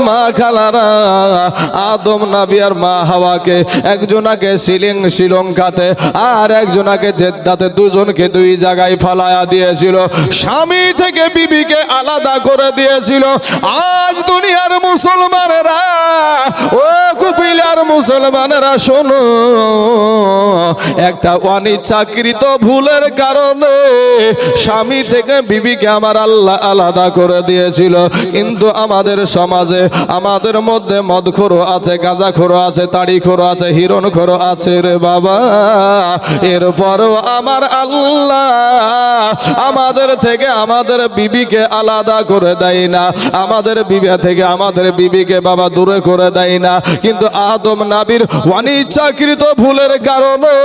মা খালারা, আদম নবী আর মা হাওয়াকে একজনাকে শ্রীলঙ্কাতে আর একজনাকে জেদ্দাতে, দুজনকে দুই জায়গায় ফালায়া দিয়েছিল, স্বামী থেকে বিবিকে আলাদা করে দিয়েছিল। আজ দুনিয়ার মুসলমানেরা, ও কুপিলার মুসলমানেরা শোনো, একটা অনিচ্ছাকৃত ভুলের কারণে স্বামী থেকে বিবিকে আমার আল্লাহ আলাদা করে দিয়েছিল। কিন্তু আমাদের সমাজে, আমাদের মধ্যে মদখোরও আছে, গাঁজাখোরও আছে, তাড়িখোরও আছে, হিরণখোরও আছে রে বাবা। এরপরও আমার আল্লাহ আমাদের থেকে আমাদের বিবিকে আলাদা করে দেয় না, আমাদের বিবি থেকে আমাদের বিবিকে বাবা দূরে করে দেয় না। কিন্তু আদম নবীর অনিচ্ছাকৃত ভুলের কারণে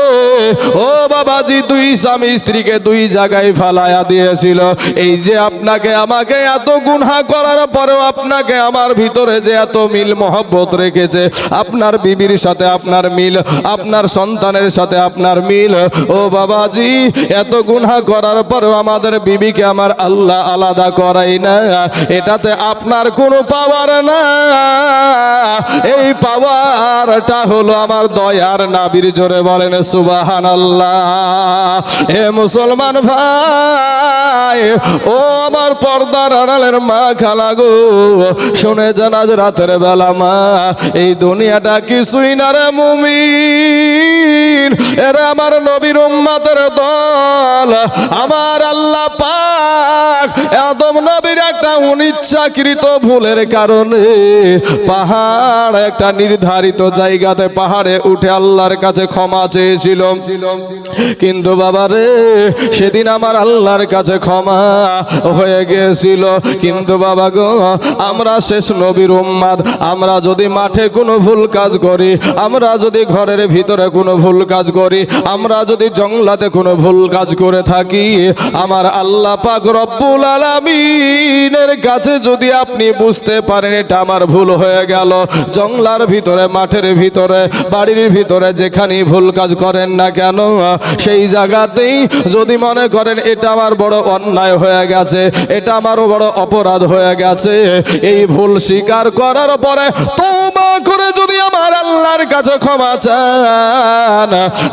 ও বাবাজি দুই স্বামী স্ত্রীকে দুই জায়গায় ফালায়া দিয়েছিল। এই যে আপনাকে আমাকে এত গুনাহ করার পরেও আপনাকে আমার ভিতরে যে এত মিল মহব্বত রেখেছে, আপনার বিবির সাথে আপনার মিল, আপনার সন্তানের সাথে আপনার মিল, ও বাবাজি এত গুনাহ করার পরেও আমাদের বিবিকে আমার আল্লাহ আলাদা করাই না। এটাতে আপনার কোনো পাওয়ার না, এই পাওয়ারটা হলো আমার দয়ার নবীর। জোরে বলেন সুবহানাল্লাহ। হে মুসলমান ভাই, ও আমার পর্দার আড়ালের মা খালা গো, শুনে যান আজ রাতের বেলা মা, এই দুনিয়াটা কিছুই না রে মুমিন, এরা আমার নবীর উম্মতের দল। আমার আল্লাহ পাক আদম নবীর একটা অনিচ্ছাকৃত ভুলের কারণে পাহাড়, একটা নির্ধারিত জায়গাতে পাহাড়ে উঠে আল্লাহর কাছে ক্ষমা চেয়েছিল। কিন্তু বাবা রে, সেদিন আমার আল্লাহর কাছে ক্ষমা হয়ে গিয়েছিল। কিন্তু বাবা গো, আমরা শেষ নবীর উম্মত, আমরা যদি মাঠে কোনো ভুল কাজ করি, আমরা যদি ঘরের ভিতরে কোনো ভুল কাজ করি, আমরা যদি জঙ্গলাতে কোনো ভুল কাজ করে থাকি, আমার আল্লাহ পাক রব্বুল আলামিনের কাছে যদি আপনি বুঝতে পারেন এটা আমার ভুল হয়ে গেল, জঙ্গলার ভিতরে, মাঠের ভিতরে, বাড়ির ভিতরে যেখানেই ভুল কাজ করেন না কেন, সেই জায়গাতেই যদি মনে করেন এটা আমার বড় অন্যায় হয়ে গেছে, এটা আমারও বড় অপরাধ হয়ে গেছে, এই ভুল স্বীকার করার পরে তওবা করে যদি আমার আল্লাহর কাছে ক্ষমা চান,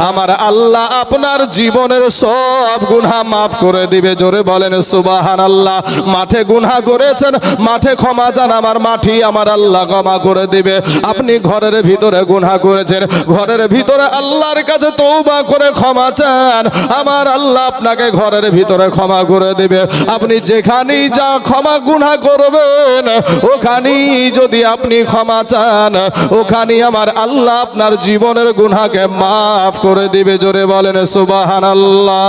আমার আল্লাহ আপনার জীবনের সব গুনাহ মাফ করে দিবে। জোরে বলেন সুবহানাল্লাহ। মাঠে গুনাহ করেছেন, মাঠে ক্ষমা চান, আমার মাটি আমার আল্লাহ ক্ষমা করে দিবে। আপনি ঘরের ভিতরে গুনাহ করেছেন, ঘরের ভিতরে আল্লাহর কাছে তওবা করে ক্ষমা চান, আমার আল্লাহ আপনাকে ঘরের ভিতরে ক্ষমা করে দিবে। আপনি যেখানেই যা ক্ষমা গুনাহ করবেন, ওখানেই যদি আপনি ক্ষমা চান, ওখানেই আমার আল্লাহ আপনার জীবনের গুনাহকে মাফ করে দিবে। জোরে বলেন সুবহানাল্লাহ।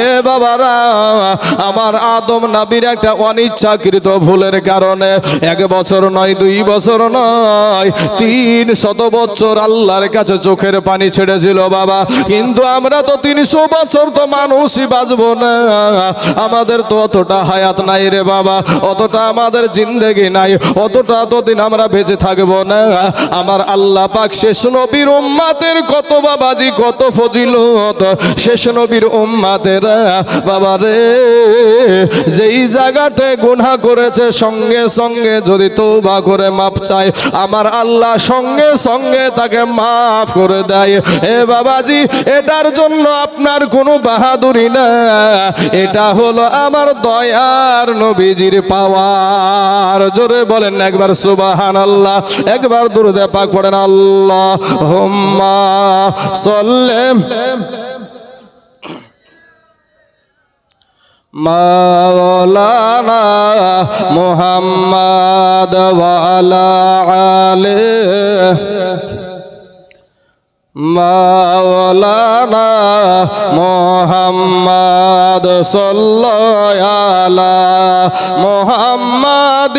এ বাবারা, আমার আদম নবীর একটা অনিচ্ছাকৃত ভুলের কারণে 1 বছর নয়, 2 বছর নয়, 300 বছর আল্লাহর কাছে চোখের পানি ছেড়েছিল বাবা। কিন্তু আমরা তো 300 বছর তো মানুষই বাঁচবো না, আমাদের তো অতটা হায়াত নাই রে বাবা, অতটা আমাদের জিন্দেগি নাই, অতটা ততদিন আমরা বেঁচে থাকবো না। আমার আল্লাহ পাক শেষ নবীর উম্মতের কত বাবাজি, কত ফজিলত, শেষ নবীর উম্মতেরা বাবা রে, যেই জায়গাতে গুনাহ করেছে সঙ্গে সঙ্গে যদি তওবা করে মাপ চায়, আমার আল্লাহ সঙ্গে সঙ্গে তাকে মাফ করে দেয়। এ বাবাজি, এটার জন্য আপনার কোনো বাহাদুরি না, এটা হলো আমার দয়ার নবীজির পাওয়ার। জোরে বলেন একবার সুবহানাল্লাহ, একবার দুরূদ পাক পড়েন আল্লাহুম্মা সাল্লি মাওলানা মুহাম্মদ ওয়া আলা আলিহি মাওলানা মুহাম্মদ সাল্লাল্লাহু আলা মুহাম্মাদিন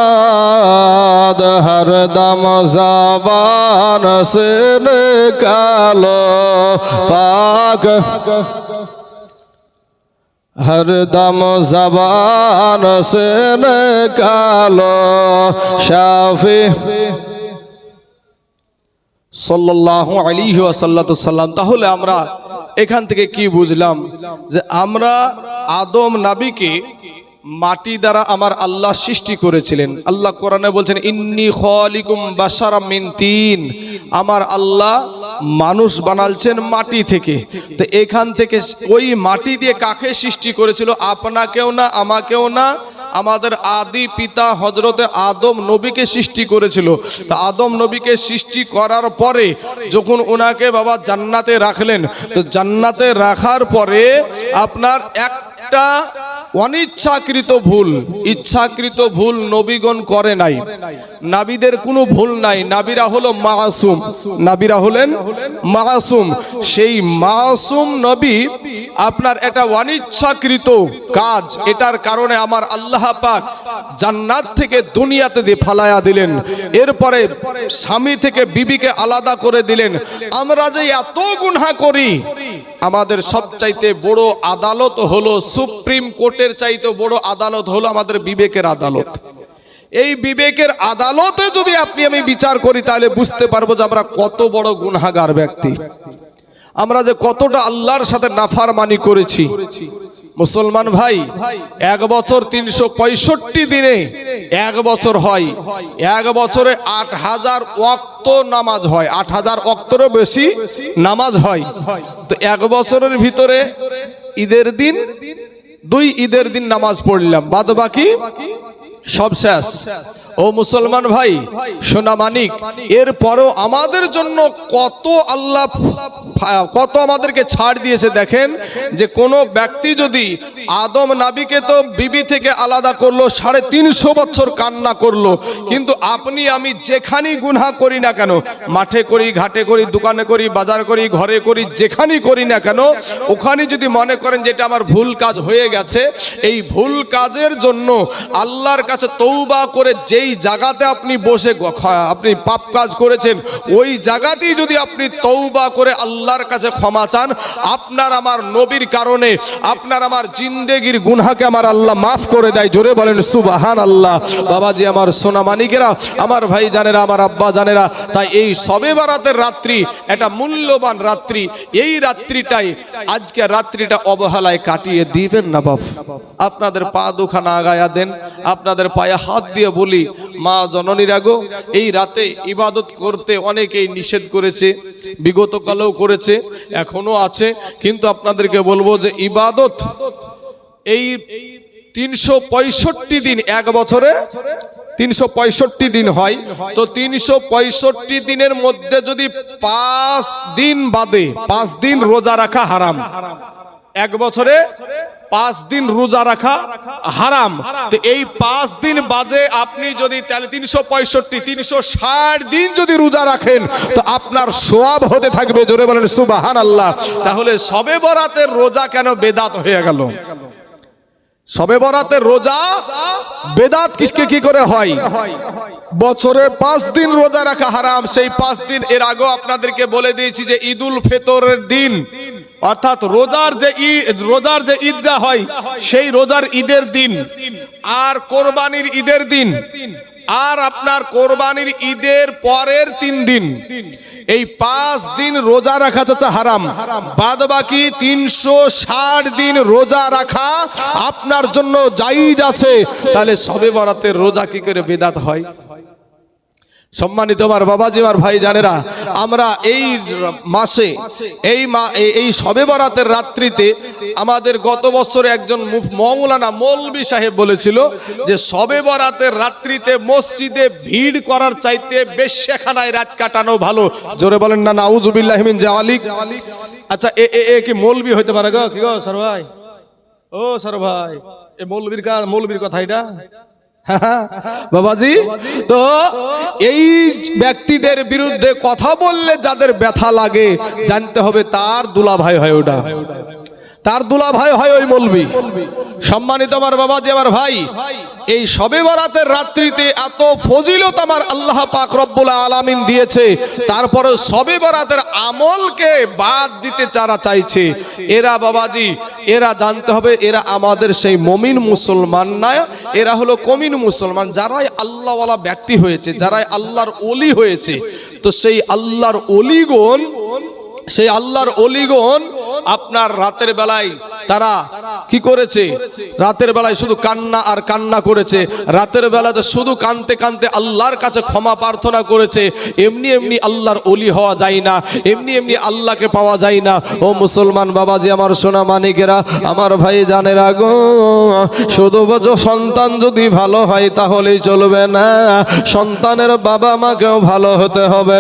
मोहम्मद हरदम ज़बान से निकालो पाक, हरदम ज़बान से निकालो शाफी सल्लल्लाहु अलैहि वसल्लम। তাহলে আমরা এখান থেকে কি বুঝলাম যে আমরা আদম নবীকে মাটি দ্বারা আমার আল্লাহ সৃষ্টি করেছিলেন। আল্লাহ কোরআনে বলছেন ইন্নী খালিকুম বাশারাম মিন তিন, আমার আল্লাহ মানুষ বানালছেন মাটি থেকে। তো এখান থেকে ওই মাটি দিয়ে কাকে সৃষ্টি করেছিল? আপনাকেও না, আমাকেও না, আমাদের আদি পিতা হযরতে আদম নবীকে সৃষ্টি করেছিল। তা আদম নবীকে সৃষ্টি করার পরে যখন ওনাকে বাবা জান্নাতে রাখলেন, তো জান্নাতে রাখার পরে আপনার একটা অনিচ্ছাকৃত ভুল, ইচ্ছাকৃত ভুল নবীগণ করে নাই। নাবিদের কোনো ভুল নাই, নাবিরা হলো মাসুম, নাবিরা হলেন মাসুম। সেই মাসুম নবী আপনার একটা অনিচ্ছাকৃত কাজ, এটার কারণে আমার আল্লাহ পাক জান্নাত থেকে দুনিয়াতে দিয়ে ফালায়া দিলেন। এরপরে স্বামী থেকে বিবিকে আলাদা করে দিলেন। আমরা যে এত গুনাহ করি, আমাদের সবচাইতে বড় আদালত হলো সুপ্রিম কোর্টের চাইতে বড় আদালত হলো আমাদের বিবেকের আদালত। এই বিবেকের আদালতে যদি আপনি আমি বিচার করি, তাহলে বুঝতে পারবো যে আমরা কত বড় গুনাহগার ব্যক্তি, আমরা যে কতটা আল্লাহর সাথে নাফরমানি করেছি। মুসলমান ভাই, এক বছর 365 দিনে এক বছর হয়, এক বছরে 8000 ওয়াক্ত নামাজ হয়, 8000 ওয়াক্তেরও বেশি নামাজ হয়। তো এক বছরের ভিতরে ঈদের দিন, 2 ঈদের দিন নামাজ পড়লাম, বাদ বাকি সব শেষ। ও মুসলমান ভাই সোনা মানিক, এরপরও আমাদের জন্য কত আল্লাহ কত আমাদেরকে ছাড় দিয়েছে। দেখেন যে কোনো ব্যক্তি যদি আদম নবীকে তো বিবি থেকে আলাদা করলো, 350 বছর কান্না করলো, কিন্তু আপনি আমি যেখানেই গুনাহ করি না কেন, মাঠে করি, ঘাটে করি, দোকানে করি, বাজার করি, ঘরে করি, যেখানেই করি না কেন, ওখানে যদি মনে করেন যে এটা আমার ভুল কাজ হয়ে গেছে, এই ভুল কাজের জন্য আল্লাহর কাছে তওবা করে যেই জায়গাতে আপনি বসে আপনি পাপ কাজ করেছেন, ওই জায়গাতেই যদি আপনি তওবা করে আল্লাহর কাছে ক্ষমা চান, আপনার আমার নবীর কারণে আপনার আমার জিন্দেগির গুনাহকে আমার আল্লাহ মাফ করে দেয়। জোরে বলেন সুবহানাল্লাহ। বাবাজি আমার সোনা মানিকেরা, আমার ভাই জানেরা, আমার আব্বা জানেরা, তাই এই শবে বরাতের রাত্রি একটা মূল্যবান রাত্রি। এই রাত্রিটাই, আজকে রাত্রিটা অবহেলায় কাটিয়ে দিবেন না বাপ। আপনাদের পা দুখানা আগায়া দেন, আপনাদের পায়ে হাত দিয়ে বলি, মা জননীরা গো, এই রাতে ইবাদত করতে অনেকেই নিষেধ করেছে, বিগত কালেও করেছে, এখনো আছে, কিন্তু আপনাদেরকে বলবো যে ইবাদত এই 365 দিন, এক বছরে 365 দিন হয়, তো 365 দিনের মধ্যে যদি 5 দিন বাদে 5 দিন রোজা রাখা হারাম। এক বছরে 5 দিন রোজা রাখা হারাম। তো এই 5 দিন বাজে আপনি যদি তাহলে 360 দিন যদি রোজা রাখেন, তো আপনার সওয়াব হতে থাকবে। জোরে বলেন সুবহানাল্লাহ। তাহলে শবে বরাতের রোজা কেন বেদাত হয়ে গেল? শবে বরাতের রোজা বেদাত কি করে হয়? বছরে 5 দিন রোজা রাখা হারাম। সেই 5 দিন এর আগেও আপনাদেরকে বলে দিয়েছি যে ঈদুল ফিতরের দিন, অর্থাৎ রোজার যে ঈদটা হয়, সেই রোজার ঈদের দিন, আর কোরবানির ঈদের দিন, আর আপনার কোরবানির ঈদের পরের 3 দিন, এই 5 দিন রোজা রাখা চাচা হারাম। বাদ বাকি 360 দিন রোজা রাখা আপনার জন্য জায়েজ আছে। তাহলে শবে বরাতের রোজা কি করে বিদআত হয়? সম্মানিত আমার বাবাজি, আমার ভাই জানেরা, আমরা এই মাসে এই শবে বরাতের রাত্রিতে আমাদের গত বছরে একজন মাওলানা মৌলভী সাহেব বলেছিল যে শবে বরাতের রাত্রিতে মসজিদে ভিড় করার চাইতে বেশ্যখানায় রাত কাটানো ভালো। জোরে বলেন না নাউজুবিল্লাহি মিন যালিক। আচ্ছা, এ কি মৌলভী হইতে পারে গো? কি গো স্যার ভাই, ও স্যার ভাই, এ মৌলভীর কথা এটা বাবাজি। তো এই ব্যক্তিদের বিরুদ্ধে কথা বললে যাদের ব্যথা লাগে, জানতে হবে তার দুলাভাই হয়, ওটা তার দুলাভাই হয় ওই মৌলভী। সম্মানিত আমার বাবাজি, আমার ভাই, এই শবে বরাতের রাত্রিতে এত ফজিলত আমার আল্লাহ পাক রব্বুল আলামিন দিয়েছে, তারপরে শবে বরাতের আমলকে বাদ দিতে যারা চাইছে, এরা বাবাজি, এরা জানতে হবে এরা আমাদের সেই মুমিন মুসলমান না, এরা হলো কমিন মুসলমান। যারাই আল্লাহওয়ালা ব্যক্তি হয়েছে, যারাই আল্লাহর ওলি হয়েছে, তো সেই আল্লাহর ওলিগণ আপনার রাতের বেলায় তারা কি করেছে, রাতের বেলায় শুধু কান্না আর কান্না করেছে, রাতের বেলাতে শুধু কানতে কানতে আল্লাহর কাছে ক্ষমা প্রার্থনা করেছে। এমনি এমনি আল্লাহর ওলি হওয়া যায় না, এমনি এমনি আল্লাহকে পাওয়া যায় না। ও মুসলমান বাবাজি, আমার সোনা মানিকেরা, আমার ভাই জানেরা গো, শুধু বোঝো সন্তান যদি ভালো হয় তাহলেই চলবে না, সন্তানের বাবা মাকেও ভালো হতে হবে।